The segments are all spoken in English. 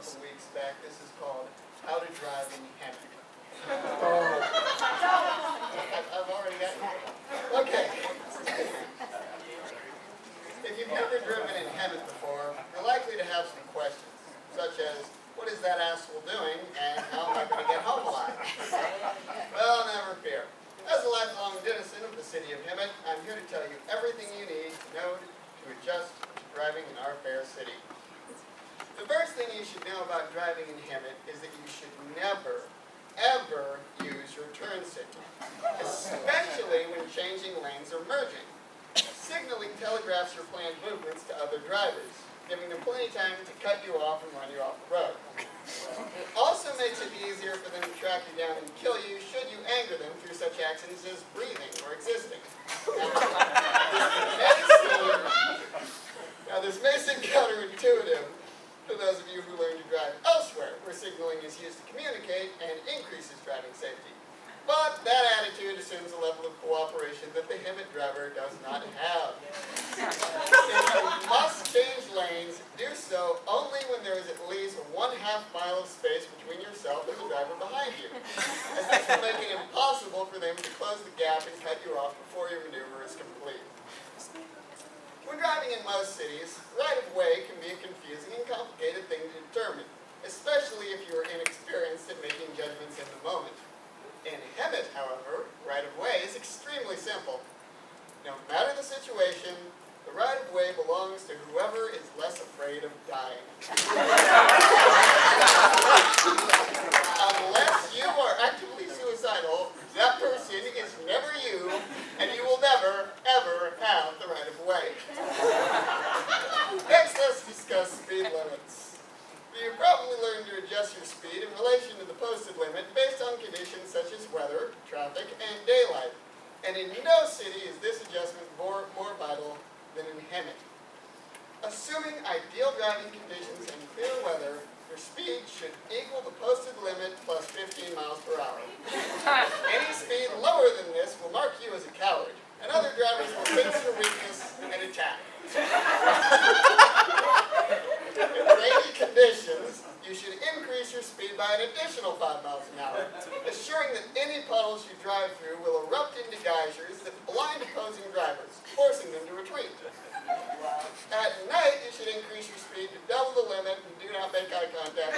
couple weeks back. This is called How to Drive in Hemet. I've already got you. Okay. If you've never driven in Hemet before, you're likely to have some questions, such as, what is that asshole doing, and how am I going to get home alive? Well, never fear. As a lifelong denizen of the city of Hemet, I'm here to tell you everything you need to know to adjust to driving in our fair city. The first thing you should know about driving in Hemet is that you should never, ever use your turn signal, especially when changing lanes or merging. Signaling telegraphs your planned movements to other drivers, giving them plenty of time to cut you off and run you off the road. It also makes it easier for them to track you down and kill you should you anger them through such actions as breathing or existing. Now, this may seem counterintuitive to those of you who learn to drive elsewhere, where signaling is used to communicate and increases driving safety. But that attitude assumes a level of cooperation that the Hemet driver does not have. If you must change lanes, do so only when there is at least 1/2 mile of space between yourself and the driver behind you, as this will make it impossible for them to close the gap and cut you off before your maneuver is complete. When driving in most cities, right-of-way can be a confusing and complicated thing to determine, especially if you are inexperienced at making judgments in the moment. In Hemet, however, right-of-way is extremely simple. No matter the situation, the right-of-way belongs to whoever is less afraid of dying. Unless you are actively suicidal, that person is never you, and you will never, ever have the right-of-way. Next, let's discuss speed limits. You've probably learned to adjust your speed in relation to the posted limit based on conditions such as weather, traffic, and daylight. And in no city is this adjustment more vital than in Hemet. Assuming ideal driving conditions and clear weather, your speed should equal the posted limit plus 15 miles per hour. Any speed lower than this will mark you as a coward, and other drivers will sense your weakness and attack. In rainy conditions, you should increase your speed by an additional 5 miles an hour, assuring that any puddles you drive through will erupt into geysers that blind opposing drivers, forcing them to retreat. At night, you should increase your speed to double the limit and do not make eye contact.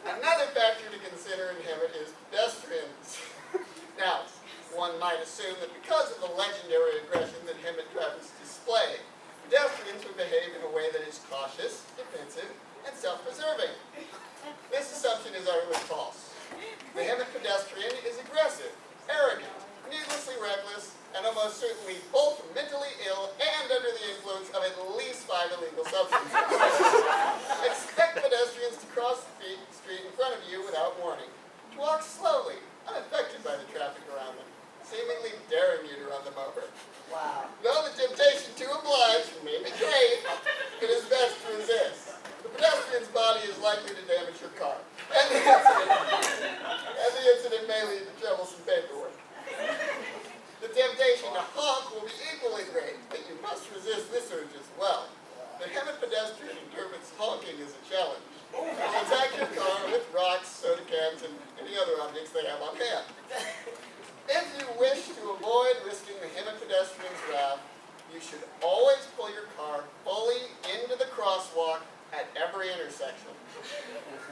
Another factor to consider in Hemet is pedestrians. Now, one might assume that because of the legendary aggression that Hemet drivers display, pedestrians would behave in a way that is cautious, defensive, and self-preserving. This assumption is utterly false. The Hemet pedestrian is aggressive, arrogant, needlessly reckless, and almost certainly both mentally ill and under the influence of at least 5 illegal substances. Expect pedestrians to cross the street in front of you without warning, to walk slowly, unaffected by the traffic around them, seemingly daring you to run them over. Wow. Though the temptation to oblige may be great, it is best to resist. The pedestrian's body is likely to damage your car, and the incident may lead to troublesome paperwork. The temptation to honk will be equally great, but you must resist this urge as well. The Hemet pedestrian interprets honking as a challenge. They'll attack your car with rocks, soda cans, and any other objects they have on hand. If you wish to avoid risking the Hemet pedestrian's wrath, you should always pull your car fully into the crosswalk at every intersection.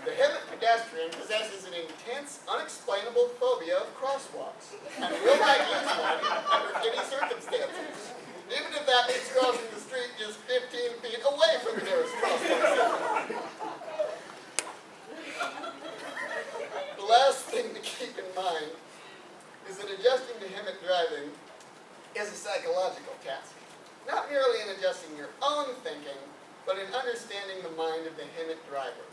The Hemet pedestrian possesses an intense, unexplainable phobia of crosswalks, and will not use one under any circumstances, even if that means crossing the street just 15 feet away from the nearest crosswalk. The last thing to keep in mind is that adjusting to Hemet driving is a psychological task. Not merely in adjusting your own thinking, but in understanding the mind of the Hemet driver.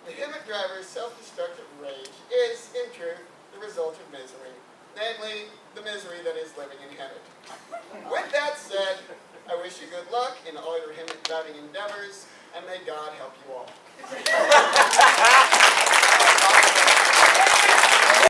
The Hemet driver's self-destructive rage is, in truth, the result of misery, namely, the misery that is living in Hemet. With that said, I wish you good luck in all your Hemet driving endeavors, and may God help you all.